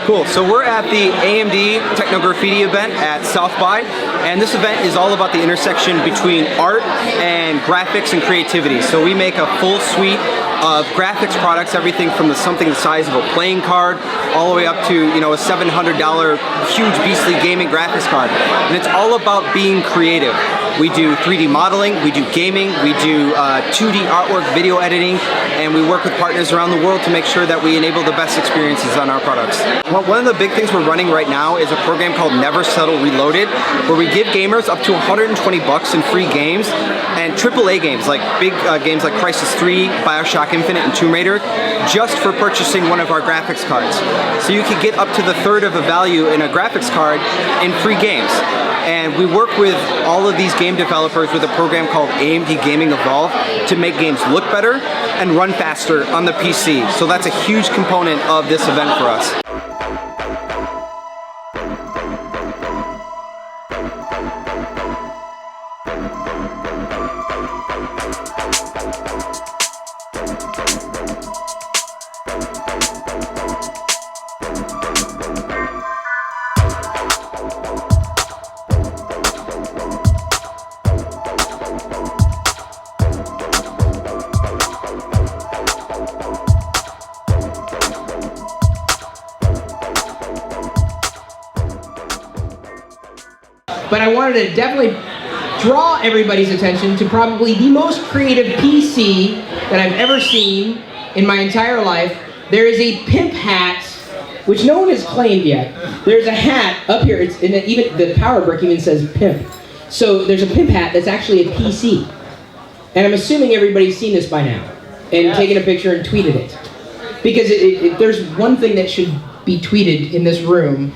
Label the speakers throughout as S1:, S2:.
S1: Cool, so we're at the AMD Technograffiti event at South by, and this event is all about the intersection between art and graphics and creativity. So we make a full suite of graphics products, everything from something the size of a playing card all the way up to, you know, a $700 huge beastly gaming graphics card. And it's all about being creative. We do 3D modeling, we do gaming, we do 2D artwork, video editing, and we work with partners around the world to make sure that we enable the best experiences on our products. One of the big things we're running right now is a program called Never Settle Reloaded, where we give gamers up to 120 bucks in free games, and AAA games, like big games like Crysis 3, Bioshock Infinite, and Tomb Raider, just for purchasing one of our graphics cards. So you can get up to the third of a value in a graphics card in free games. And we work with all of these game developers with a program called AMD Gaming Evolve to make games look better and run faster on the PC. So that's a huge component of this event for us.
S2: But I wanted to definitely draw everybody's attention to probably the most creative PC that I've ever seen in my entire life. There is a pimp hat, which no one has claimed yet. There's a hat up here, it's even the power brick even says pimp. So there's a pimp hat that's actually a PC. And I'm assuming everybody's seen this by now and taken a picture and tweeted it. Because there's one thing that should be tweeted in this room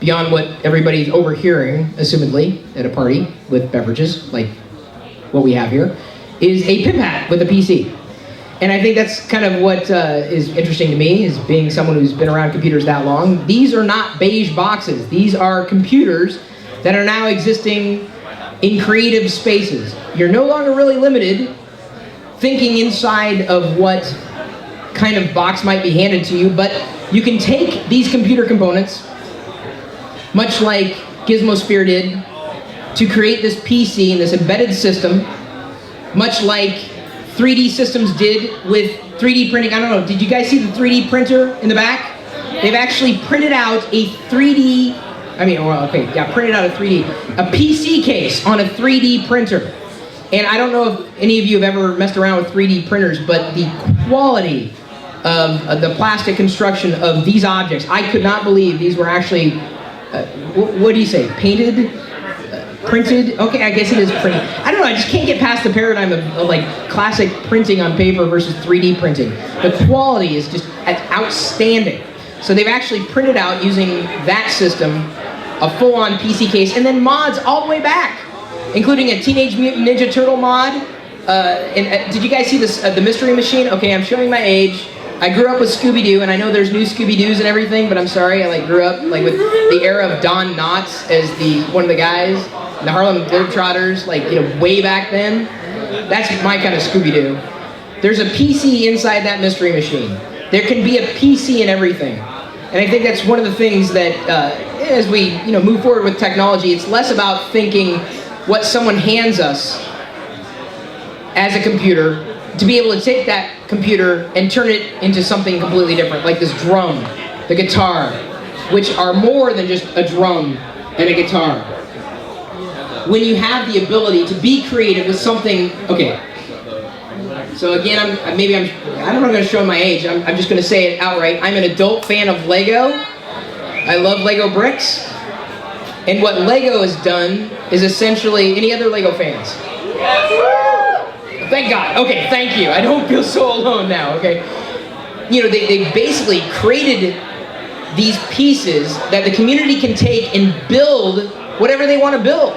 S2: beyond what everybody's overhearing, assumedly, at a party with beverages, like what we have here, is a pimp hat with a PC. And I think that's kind of what is interesting to me, is being someone who's been around computers that long. These are not beige boxes. These are computers that are now existing in creative spaces. You're no longer really limited thinking inside of what kind of box might be handed to you, but you can take these computer components, much like Gizmosphere did, to create this PC and this embedded system, much like 3D Systems did with 3D printing. I don't know, did you guys see the 3D printer in the back? They've actually printed out a 3D, printed out a 3D, a PC case on a 3D printer. And I don't know if any of you have ever messed around with 3D printers, but the quality of the plastic construction of these objects, I could not believe these were actually what do you say? Painted? Printed? Okay, I guess it is printed. I don't know, I just can't get past the paradigm of like classic printing on paper versus 3D printing. The quality is just outstanding. So they've actually printed out, using that system, a full-on PC case, and then mods all the way back, including a Teenage Mutant Ninja Turtle mod. Did you guys see this, the Mystery Machine? Okay, I'm showing my age. I grew up with Scooby-Doo, and I know there's new Scooby-Doos and everything, but I'm sorry, I grew up with the era of Don Knotts as one of the guys, the Harlem Globetrotters, way back then. That's my kind of Scooby-Doo. There's a PC inside that Mystery Machine. There can be a PC in everything. And I think that's one of the things that, as we move forward with technology, it's less about thinking what someone hands us as a computer, to be able to take that computer and turn it into something completely different, like this drum, the guitar, which are more than just a drum and a guitar. When you have the ability to be creative with something, okay. So again, I don't know if I'm going to show my age, I'm just going to say it outright. I'm an adult fan of Lego. I love Lego bricks. And what Lego has done is essentially, any other Lego fans? Thank God. Okay, thank you. I don't feel so alone now, okay? They basically created these pieces that the community can take and build whatever they want to build.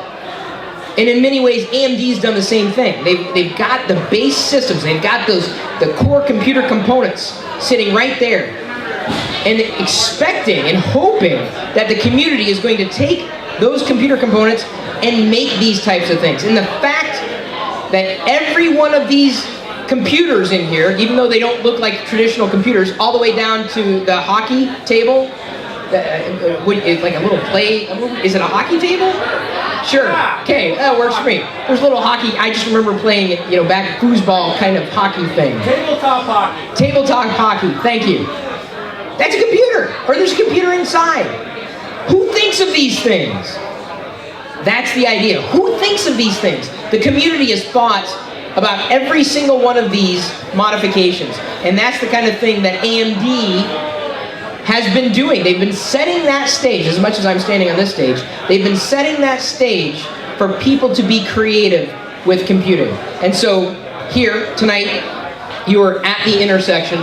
S2: And in many ways, AMD's done the same thing. They've got the base systems, they've got the core computer components sitting right there, and expecting and hoping that the community is going to take those computer components and make these types of things. And the fact that every one of these computers in here, even though they don't look like traditional computers, all the way down to the hockey table, like a little play, is it a hockey table? Sure, okay, that works for me. There's a little hockey, I just remember playing it, back at foosball kind of hockey thing.
S3: Tabletop hockey.
S2: Tabletop hockey, thank you. That's a computer, or there's a computer inside. Who thinks of these things? That's the idea. Who thinks of these things? The community has thought about every single one of these modifications. And that's the kind of thing that AMD has been doing. They've been setting that stage, as much as I'm standing on this stage, they've been setting that stage for people to be creative with computing. And so here tonight, you are at the intersection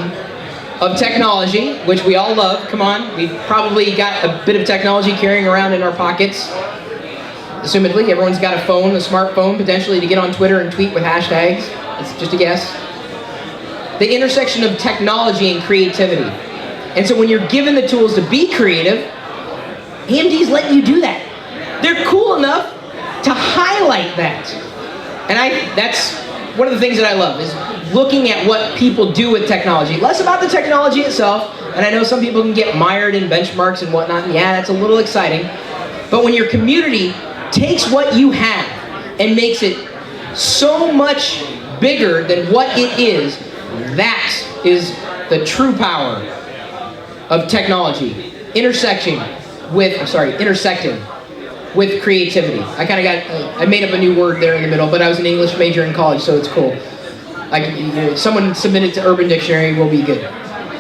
S2: of technology, which we all love. Come on, we've probably got a bit of technology carrying around in our pockets. Assumedly, everyone's got a phone, a smartphone, potentially to get on Twitter and tweet with hashtags. It's just a guess. The intersection of technology and creativity. And so when you're given the tools to be creative, AMD's letting you do that. They're cool enough to highlight that. And that's one of the things that I love, is looking at what people do with technology. Less about the technology itself, and I know some people can get mired in benchmarks and whatnot, and yeah, that's a little exciting. But when your community takes what you have and makes it so much bigger than what it is, that is the true power of technology. Intersecting with creativity. I made up a new word there in the middle, but I was an English major in college, so it's cool. Someone submitted to Urban Dictionary will be good.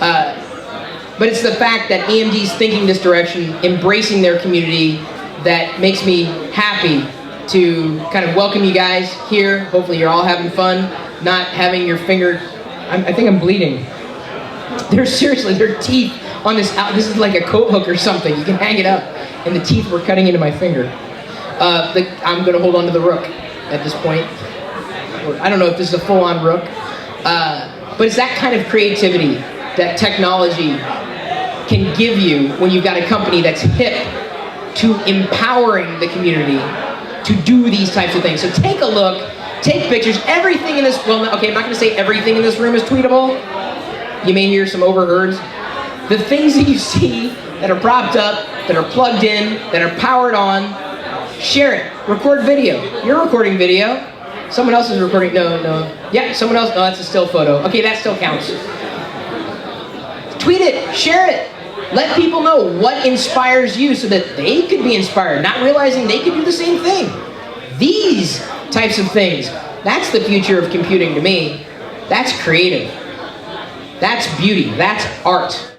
S2: But it's the fact that AMD's thinking this direction, embracing their community, that makes me happy to kind of welcome you guys here. Hopefully you're all having fun, not having your finger, I think I'm bleeding. There are teeth on this, this is like a coat hook or something. You can hang it up, and the teeth were cutting into my finger. I'm gonna hold on to the rook at this point. I don't know if this is a full-on rook, but it's that kind of creativity that technology can give you when you've got a company that's hip to empowering the community to do these types of things. So take a look, take pictures, everything in this, well, okay, I'm not gonna say everything in this room is tweetable. You may hear some overheards. The things that you see that are propped up, that are plugged in, that are powered on, share it, record video. You're recording video. Someone else is recording, no. Yeah, someone else, no, that's a still photo. Okay, that still counts. Tweet it, share it. Let people know what inspires you so that they could be inspired, not realizing they could do the same thing. These types of things, that's the future of computing to me. That's creative. That's beauty. That's art.